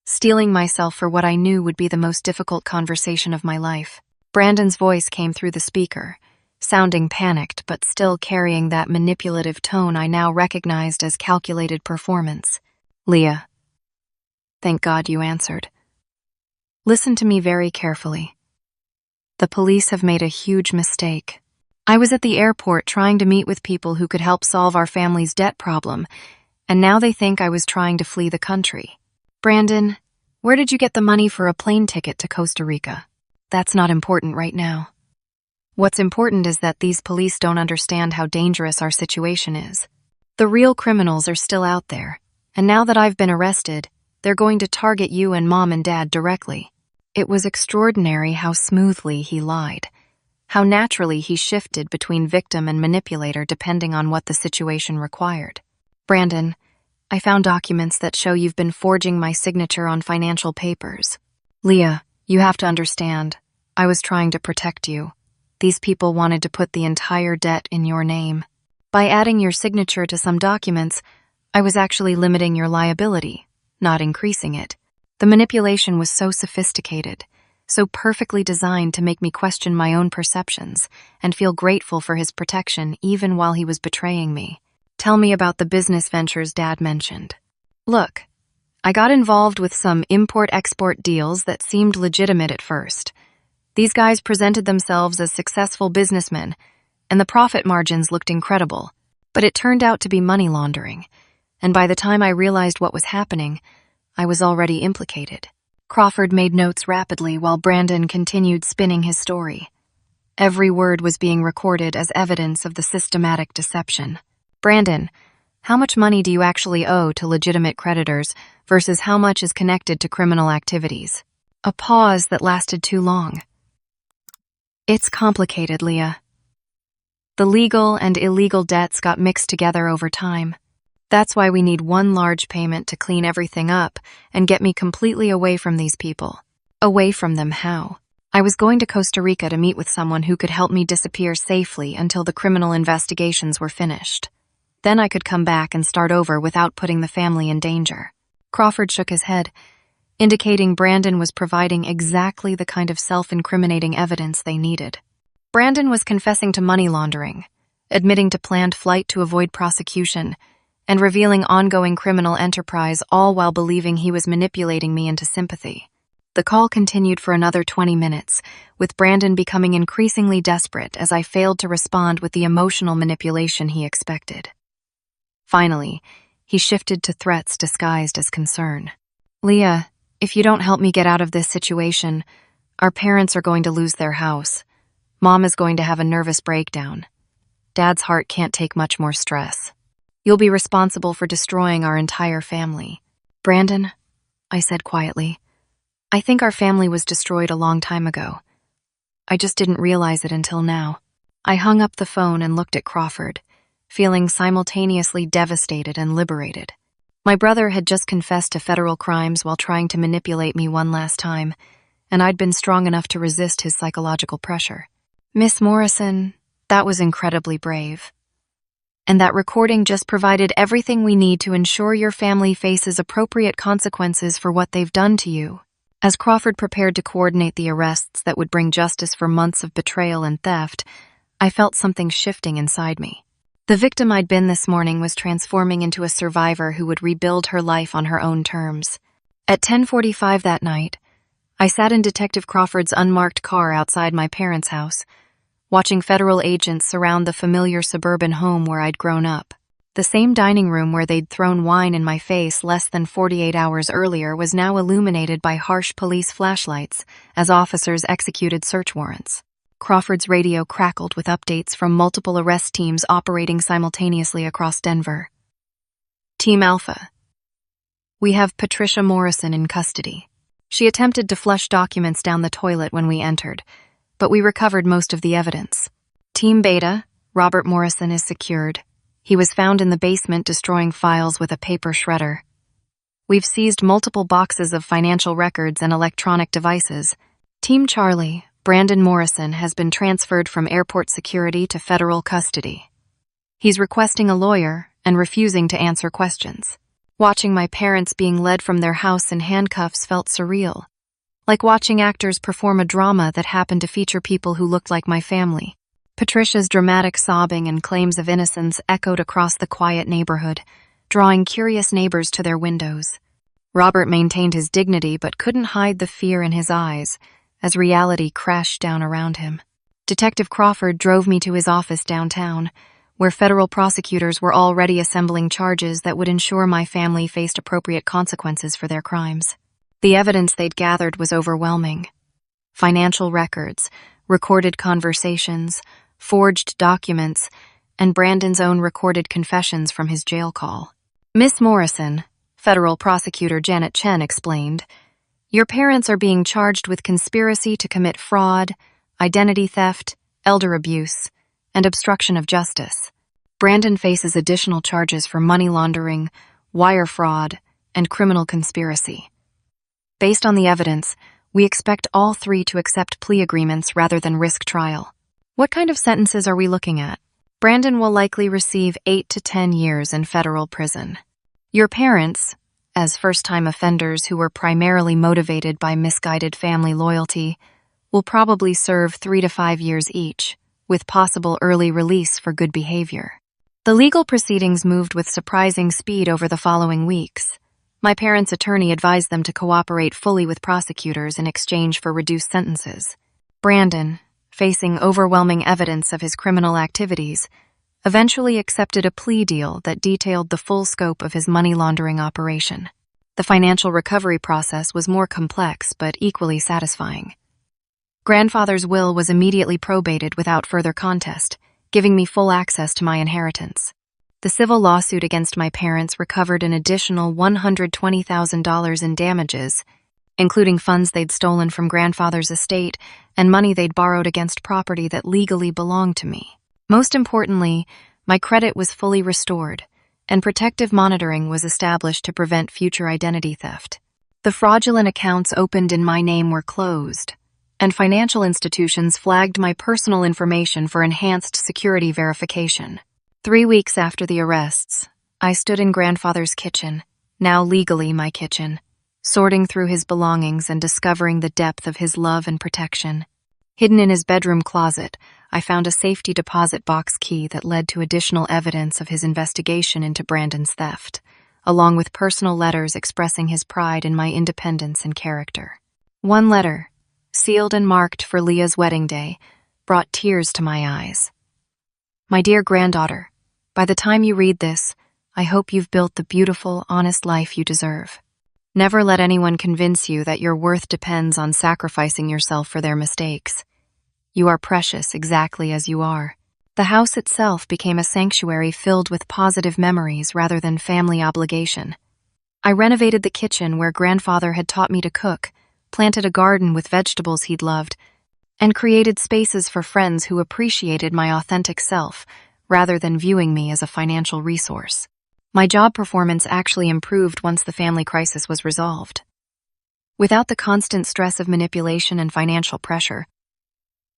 steeling myself for what I knew would be the most difficult conversation of my life. Brandon's voice came through the speaker, sounding panicked but still carrying that manipulative tone I now recognized as calculated performance. Leah, thank God you answered. Listen to me very carefully. The police have made a huge mistake. I was at the airport trying to meet with people who could help solve our family's debt problem, and now they think I was trying to flee the country. Brandon, where did you get the money for a plane ticket to Costa Rica? That's not important right now. What's important is that these police don't understand how dangerous our situation is. The real criminals are still out there, and now that I've been arrested, they're going to target you and Mom and Dad directly. It was extraordinary how smoothly he lied. How naturally he shifted between victim and manipulator depending on what the situation required. Brandon, I found documents that show you've been forging my signature on financial papers. Leah, you have to understand, I was trying to protect you. These people wanted to put the entire debt in your name. By adding your signature to some documents, I was actually limiting your liability, not increasing it. The manipulation was so sophisticated, so perfectly designed to make me question my own perceptions and feel grateful for his protection even while he was betraying me. Tell me about the business ventures Dad mentioned. Look, I got involved with some import-export deals that seemed legitimate at first. These guys presented themselves as successful businessmen, and the profit margins looked incredible. But it turned out to be money laundering, and by the time I realized what was happening, I was already implicated. Crawford made notes rapidly while Brandon continued spinning his story. Every word was being recorded as evidence of the systematic deception. Brandon, how much money do you actually owe to legitimate creditors versus how much is connected to criminal activities? A pause that lasted too long. It's complicated, Leah. The legal and illegal debts got mixed together over time. That's why we need one large payment to clean everything up and get me completely away from these people. Away from them how? I was going to Costa Rica to meet with someone who could help me disappear safely until the criminal investigations were finished. Then I could come back and start over without putting the family in danger. Crawford shook his head, indicating Brandon was providing exactly the kind of self-incriminating evidence they needed. Brandon was confessing to money laundering, admitting to planned flight to avoid prosecution, and revealing ongoing criminal enterprise, all while believing he was manipulating me into sympathy. The call continued for another 20 minutes, with Brandon becoming increasingly desperate as I failed to respond with the emotional manipulation he expected. Finally, he shifted to threats disguised as concern. "Leah, if you don't help me get out of this situation, our parents are going to lose their house. Mom is going to have a nervous breakdown. Dad's heart can't take much more stress. You'll be responsible for destroying our entire family." "Brandon," I said quietly, "I think our family was destroyed a long time ago. I just didn't realize it until now." I hung up the phone and looked at Crawford, feeling simultaneously devastated and liberated. My brother had just confessed to federal crimes while trying to manipulate me one last time, and I'd been strong enough to resist his psychological pressure. "Miss Morrison, that was incredibly brave. And that recording just provided everything we need to ensure your family faces appropriate consequences for what they've done to you." As Crawford prepared to coordinate the arrests that would bring justice for months of betrayal and theft, I felt something shifting inside me. The victim I'd been this morning was transforming into a survivor who would rebuild her life on her own terms. At 10:45 that night, I sat in Detective Crawford's unmarked car outside my parents' house, watching federal agents surround the familiar suburban home where I'd grown up. The same dining room where they'd thrown wine in my face less than 48 hours earlier was now illuminated by harsh police flashlights as officers executed search warrants. Crawford's radio crackled with updates from multiple arrest teams operating simultaneously across Denver. "Team Alpha, we have Patricia Morrison in custody. She attempted to flush documents down the toilet when we entered, but we recovered most of the evidence. Team Beta, Robert Morrison is secured. He was found in the basement destroying files with a paper shredder. We've seized multiple boxes of financial records and electronic devices. Team Charlie, Brandon Morrison has been transferred from airport security to federal custody. He's requesting a lawyer and refusing to answer questions." Watching my parents being led from their house in handcuffs felt surreal, like watching actors perform a drama that happened to feature people who looked like my family. Patricia's dramatic sobbing and claims of innocence echoed across the quiet neighborhood, drawing curious neighbors to their windows. Robert maintained his dignity but couldn't hide the fear in his eyes as reality crashed down around him. Detective Crawford drove me to his office downtown, where federal prosecutors were already assembling charges that would ensure my family faced appropriate consequences for their crimes. The evidence they'd gathered was overwhelming. Financial records, recorded conversations, forged documents, and Brandon's own recorded confessions from his jail call. "Miss Morrison," federal prosecutor Janet Chen explained, "your parents are being charged with conspiracy to commit fraud, identity theft, elder abuse, and obstruction of justice. Brandon faces additional charges for money laundering, wire fraud, and criminal conspiracy. Based on the evidence, we expect all three to accept plea agreements rather than risk trial." "What kind of sentences are we looking at?" "Brandon will likely receive 8 to 10 years in federal prison. Your parents, as first-time offenders who were primarily motivated by misguided family loyalty, will probably serve 3 to 5 years each, with possible early release for good behavior." The legal proceedings moved with surprising speed over the following weeks. My parents' attorney advised them to cooperate fully with prosecutors in exchange for reduced sentences. Brandon, facing overwhelming evidence of his criminal activities, eventually accepted a plea deal that detailed the full scope of his money laundering operation. The financial recovery process was more complex but equally satisfying. Grandfather's will was immediately probated without further contest, giving me full access to my inheritance. The civil lawsuit against my parents recovered an additional $120,000 in damages, including funds they'd stolen from grandfather's estate and money they'd borrowed against property that legally belonged to me. Most importantly, my credit was fully restored, and protective monitoring was established to prevent future identity theft. The fraudulent accounts opened in my name were closed, and financial institutions flagged my personal information for enhanced security verification. 3 weeks after the arrests, I stood in grandfather's kitchen, now legally my kitchen, sorting through his belongings and discovering the depth of his love and protection. Hidden in his bedroom closet, I found a safety deposit box key that led to additional evidence of his investigation into Brandon's theft, along with personal letters expressing his pride in my independence and character. One letter, sealed and marked for Leah's wedding day, brought tears to my eyes. My dear granddaughter, by the time you read this, I hope you've built the beautiful, honest life you deserve. Never let anyone convince you that your worth depends on sacrificing yourself for their mistakes. You are precious exactly as you are. The house itself became a sanctuary filled with positive memories rather than family obligation. I renovated the kitchen where grandfather had taught me to cook, planted a garden with vegetables he'd loved, and created spaces for friends who appreciated my authentic self rather than viewing me as a financial resource. My job performance actually improved once the family crisis was resolved. Without the constant stress of manipulation and financial pressure,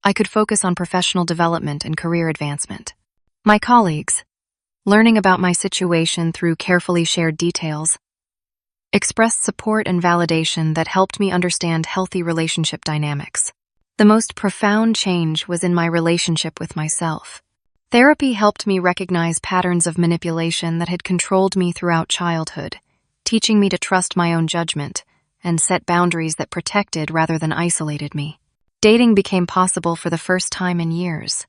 I could focus on professional development and career advancement. My colleagues, learning about my situation through carefully shared details, expressed support and validation that helped me understand healthy relationship dynamics. The most profound change was in my relationship with myself. Therapy helped me recognize patterns of manipulation that had controlled me throughout childhood, teaching me to trust my own judgment and set boundaries that protected rather than isolated me. Dating became possible for the first time in years.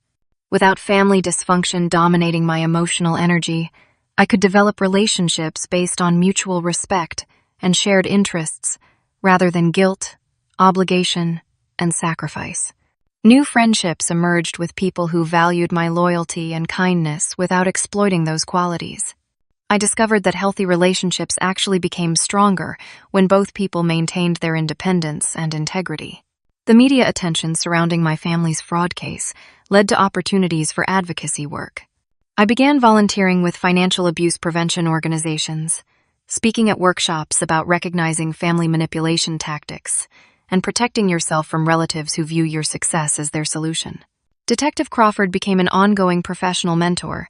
Without family dysfunction dominating my emotional energy, I could develop relationships based on mutual respect and shared interests rather than guilt, obligation, and sacrifice. New friendships emerged with people who valued my loyalty and kindness without exploiting those qualities. I discovered that healthy relationships actually became stronger when both people maintained their independence and integrity. The media attention surrounding my family's fraud case led to opportunities for advocacy work. I began volunteering with financial abuse prevention organizations, speaking at workshops about recognizing family manipulation tactics and protecting yourself from relatives who view your success as their solution. Detective Crawford became an ongoing professional mentor,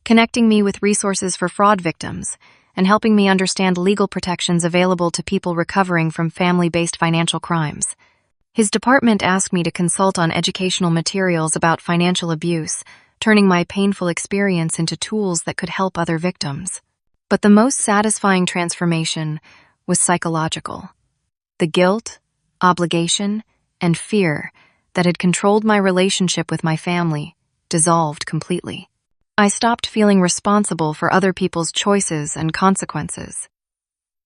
connecting me with resources for fraud victims and helping me understand legal protections available to people recovering from family-based financial crimes. His department asked me to consult on educational materials about financial abuse, turning my painful experience into tools that could help other victims. But the most satisfying transformation was psychological. The guilt, obligation, and fear that had controlled my relationship with my family dissolved completely. I stopped feeling responsible for other people's choices and consequences.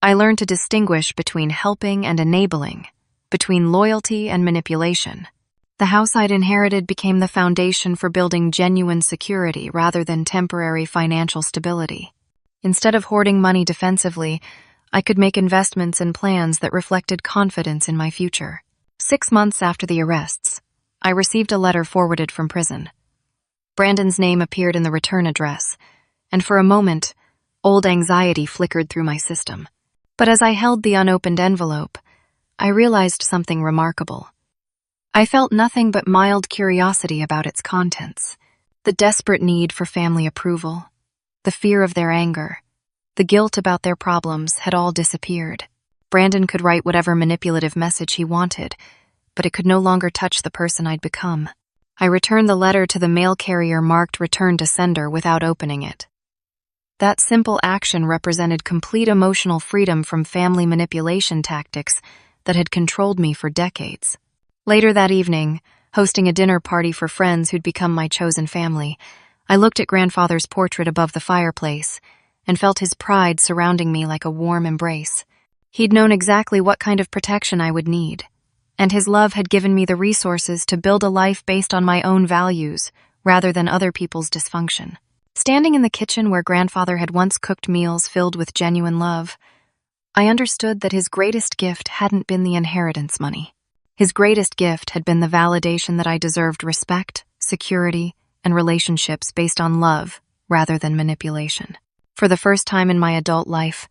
I learned to distinguish between helping and enabling, between loyalty and manipulation. The house I'd inherited became the foundation for building genuine security rather than temporary financial stability. Instead of hoarding money defensively, I could make investments and plans that reflected confidence in my future. 6 months after the arrests, I received a letter forwarded from prison. Brandon's name appeared in the return address, and for a moment, old anxiety flickered through my system. But as I held the unopened envelope, I realized something remarkable. I felt nothing but mild curiosity about its contents, the desperate need for family approval, the fear of their anger, the guilt about their problems had all disappeared. Brandon could write whatever manipulative message he wanted, but it could no longer touch the person I'd become. I returned the letter to the mail carrier marked "Return to Sender" without opening it. That simple action represented complete emotional freedom from family manipulation tactics that had controlled me for decades. Later that evening, hosting a dinner party for friends who'd become my chosen family, I looked at grandfather's portrait above the fireplace and felt his pride surrounding me like a warm embrace. He'd known exactly what kind of protection I would need, and his love had given me the resources to build a life based on my own values rather than other people's dysfunction. Standing in the kitchen where grandfather had once cooked meals filled with genuine love, I understood that his greatest gift hadn't been the inheritance money. His greatest gift had been the validation that I deserved respect, security, and relationships based on love rather than manipulation. For the first time in my adult life,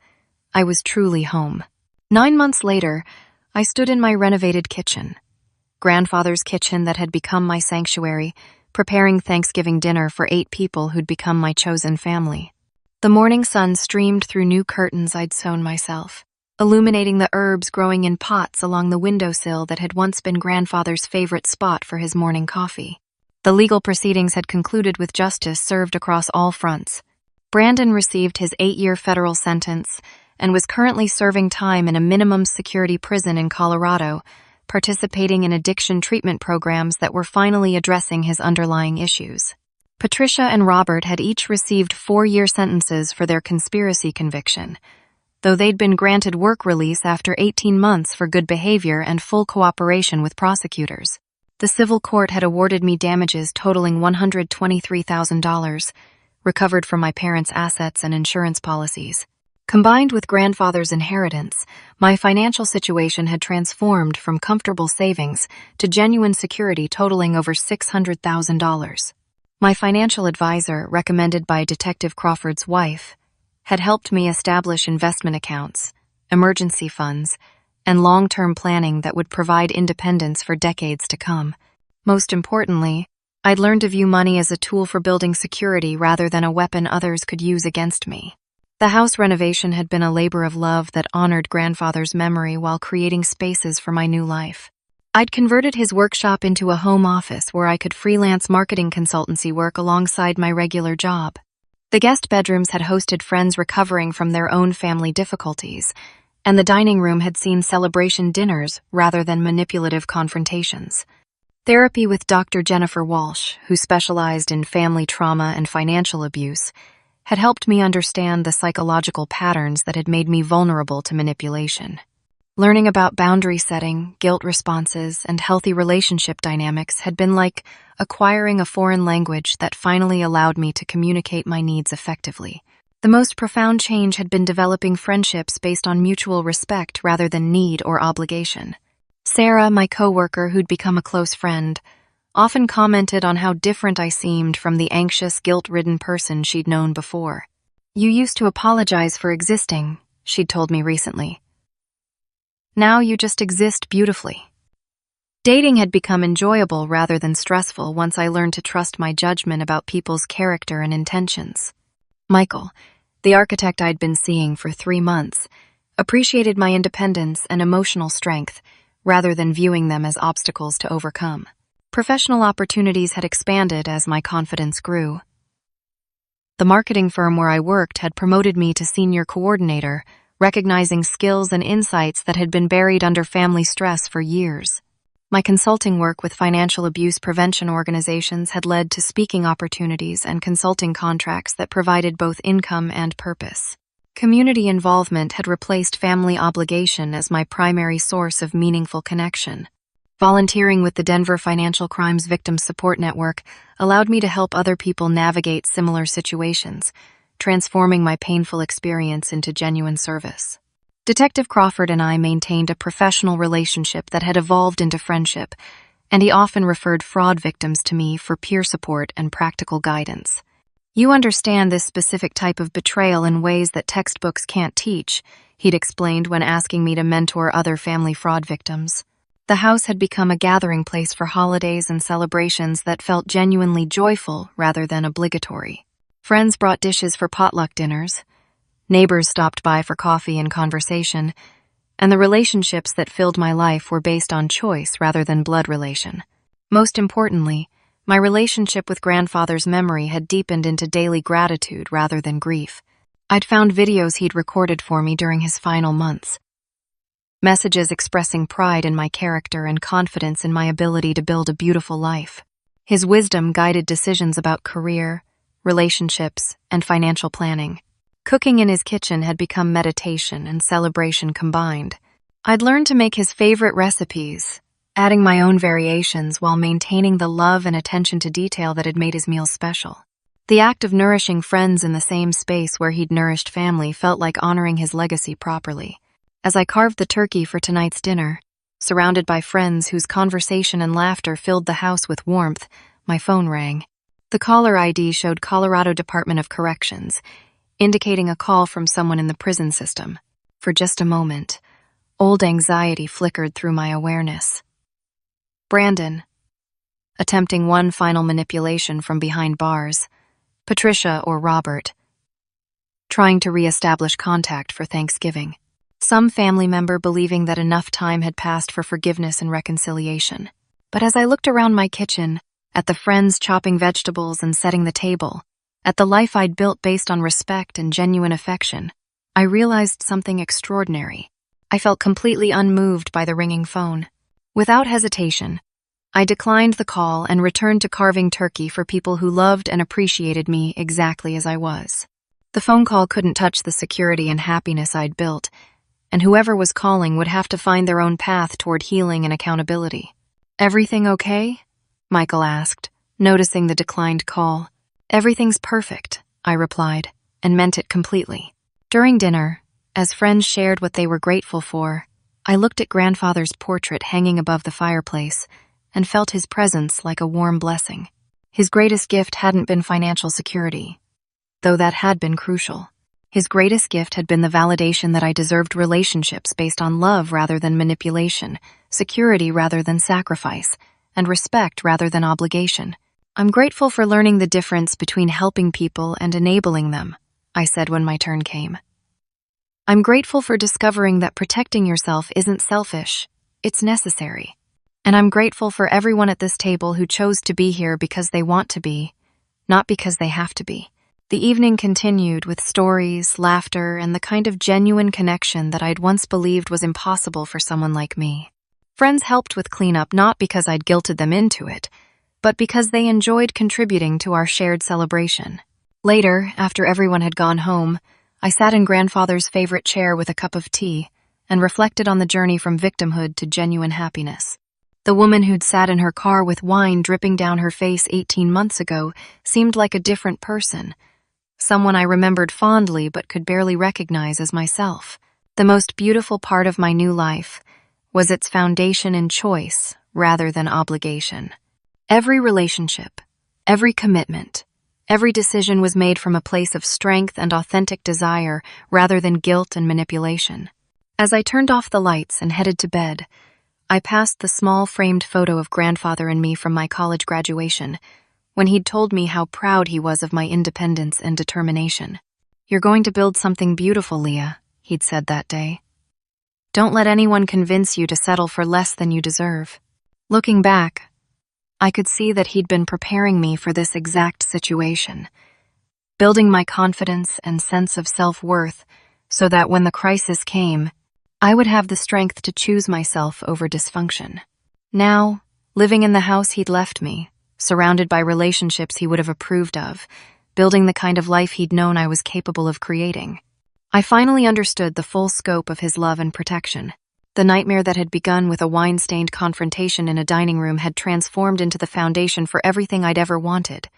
I was truly home. 9 months later, I stood in my renovated kitchen. Grandfather's kitchen that had become my sanctuary preparing Thanksgiving dinner for 8 people who'd become my chosen family. The morning sun streamed through new curtains I'd sewn myself, illuminating the herbs growing in pots along the windowsill that had once been Grandfather's favorite spot for his morning coffee. The legal proceedings had concluded with justice served across all fronts. Brandon received his 8-year federal sentence and was currently serving time in a minimum security prison in Colorado, participating in addiction treatment programs that were finally addressing his underlying issues. Patricia and Robert had each received 4-year sentences for their conspiracy conviction, though they'd been granted work release after 18 months for good behavior and full cooperation with prosecutors. The civil court had awarded me damages totaling $123,000, recovered from my parents' assets and insurance policies. Combined with Grandfather's inheritance, my financial situation had transformed from comfortable savings to genuine security totaling over $600,000. My financial advisor, recommended by Detective Crawford's wife, had helped me establish investment accounts, emergency funds, and long-term planning that would provide independence for decades to come. Most importantly, I'd learned to view money as a tool for building security rather than a weapon others could use against me. The house renovation had been a labor of love that honored Grandfather's memory while creating spaces for my new life. I'd converted his workshop into a home office where I could freelance marketing consultancy work alongside my regular job. The guest bedrooms had hosted friends recovering from their own family difficulties, and the dining room had seen celebration dinners rather than manipulative confrontations. Therapy with Dr. Jennifer Walsh, who specialized in family trauma and financial abuse, had helped me understand the psychological patterns that had made me vulnerable to manipulation. Learning about boundary setting, guilt responses, and healthy relationship dynamics had been like acquiring a foreign language that finally allowed me to communicate my needs effectively. The most profound change had been developing friendships based on mutual respect rather than need or obligation. Sarah, my coworker who'd become a close friend, often commented on how different I seemed from the anxious, guilt-ridden person she'd known before. "You used to apologize for existing," she'd told me recently. "Now you just exist beautifully." Dating had become enjoyable rather than stressful once I learned to trust my judgment about people's character and intentions. Michael, the architect I'd been seeing for 3 months, appreciated my independence and emotional strength rather than viewing them as obstacles to overcome. Professional opportunities had expanded as my confidence grew. The marketing firm where I worked had promoted me to senior coordinator, recognizing skills and insights that had been buried under family stress for years. My consulting work with financial abuse prevention organizations had led to speaking opportunities and consulting contracts that provided both income and purpose. Community involvement had replaced family obligation as my primary source of meaningful connection. Volunteering with the Denver Financial Crimes Victim Support Network allowed me to help other people navigate similar situations, transforming my painful experience into genuine service. Detective Crawford and I maintained a professional relationship that had evolved into friendship, and he often referred fraud victims to me for peer support and practical guidance. "You understand this specific type of betrayal in ways that textbooks can't teach," he'd explained when asking me to mentor other family fraud victims. The house had become a gathering place for holidays and celebrations that felt genuinely joyful rather than obligatory. Friends brought dishes for potluck dinners, neighbors stopped by for coffee and conversation, and the relationships that filled my life were based on choice rather than blood relation. Most importantly, my relationship with Grandfather's memory had deepened into daily gratitude rather than grief. I'd found videos he'd recorded for me during his final months, messages expressing pride in my character and confidence in my ability to build a beautiful life. His wisdom guided decisions about career, relationships, and financial planning. Cooking in his kitchen had become meditation and celebration combined. I'd learned to make his favorite recipes, adding my own variations while maintaining the love and attention to detail that had made his meals special. The act of nourishing friends in the same space where he'd nourished family felt like honoring his legacy properly. As I carved the turkey for tonight's dinner, surrounded by friends whose conversation and laughter filled the house with warmth, my phone rang. The caller ID showed Colorado Department of Corrections, indicating a call from someone in the prison system. For just a moment, old anxiety flickered through my awareness. "Brandon," attempting one final manipulation from behind bars, Patricia or Robert, trying to re-establish contact for Thanksgiving. Some family member believing that enough time had passed for forgiveness and reconciliation. But as I looked around my kitchen, at the friends chopping vegetables and setting the table, at the life I'd built based on respect and genuine affection, I realized something extraordinary. I felt completely unmoved by the ringing phone. Without hesitation, I declined the call and returned to carving turkey for people who loved and appreciated me exactly as I was. The phone call couldn't touch the security and happiness I'd built, and whoever was calling would have to find their own path toward healing and accountability. "Everything okay?" Michael asked, noticing the declined call. "Everything's perfect," I replied, and meant it completely. During dinner, as friends shared what they were grateful for, I looked at grandfather's portrait hanging above the fireplace and felt his presence like a warm blessing. His greatest gift hadn't been financial security, though that had been crucial. His greatest gift had been the validation that I deserved relationships based on love rather than manipulation, security rather than sacrifice, and respect rather than obligation. "I'm grateful for learning the difference between helping people and enabling them," I said when my turn came. "I'm grateful for discovering that protecting yourself isn't selfish, it's necessary. And I'm grateful for everyone at this table who chose to be here because they want to be, not because they have to be." The evening continued with stories, laughter, and the kind of genuine connection that I'd once believed was impossible for someone like me. Friends helped with cleanup not because I'd guilted them into it, but because they enjoyed contributing to our shared celebration. Later, after everyone had gone home, I sat in grandfather's favorite chair with a cup of tea and reflected on the journey from victimhood to genuine happiness. The woman who'd sat in her car with wine dripping down her face 18 months ago seemed like a different person, someone I remembered fondly but could barely recognize as myself. The most beautiful part of my new life was its foundation in choice rather than obligation. Every relationship, every commitment, every decision was made from a place of strength and authentic desire rather than guilt and manipulation. As I turned off the lights and headed to bed, I passed the small framed photo of grandfather and me from my college graduation, when he'd told me how proud he was of my independence and determination. "You're going to build something beautiful, Leah," he'd said that day. "Don't let anyone convince you to settle for less than you deserve." Looking back, I could see that he'd been preparing me for this exact situation, building my confidence and sense of self-worth so that when the crisis came, I would have the strength to choose myself over dysfunction. Now, living in the house he'd left me, surrounded by relationships he would have approved of, building the kind of life he'd known I was capable of creating, I finally understood the full scope of his love and protection. The nightmare that had begun with a wine-stained confrontation in a dining room had transformed into the foundation for everything I'd ever wanted: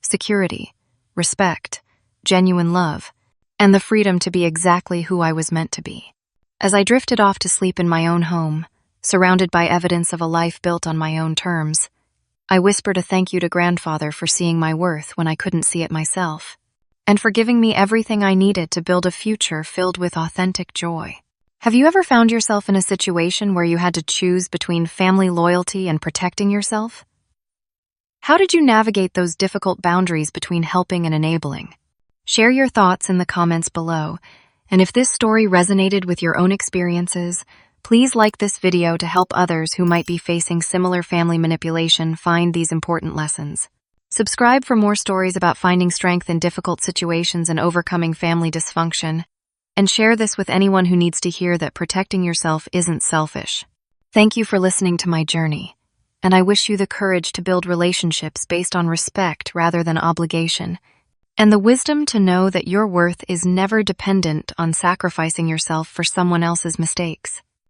security, respect, genuine love, and the freedom to be exactly who I was meant to be. As I drifted off to sleep in my own home, surrounded by evidence of a life built on my own terms, I whispered a thank you to grandfather for seeing my worth when I couldn't see it myself, and for giving me everything I needed to build a future filled with authentic joy. Have you ever found yourself in a situation where you had to choose between family loyalty and protecting yourself? How did you navigate those difficult boundaries between helping and enabling? Share your thoughts in the comments below, and if this story resonated with your own experiences, please like this video to help others who might be facing similar family manipulation find these important lessons. Subscribe for more stories about finding strength in difficult situations and overcoming family dysfunction, and share this with anyone who needs to hear that protecting yourself isn't selfish. Thank you for listening to my journey, and I wish you the courage to build relationships based on respect rather than obligation, and the wisdom to know that your worth is never dependent on sacrificing yourself for someone else's mistakes.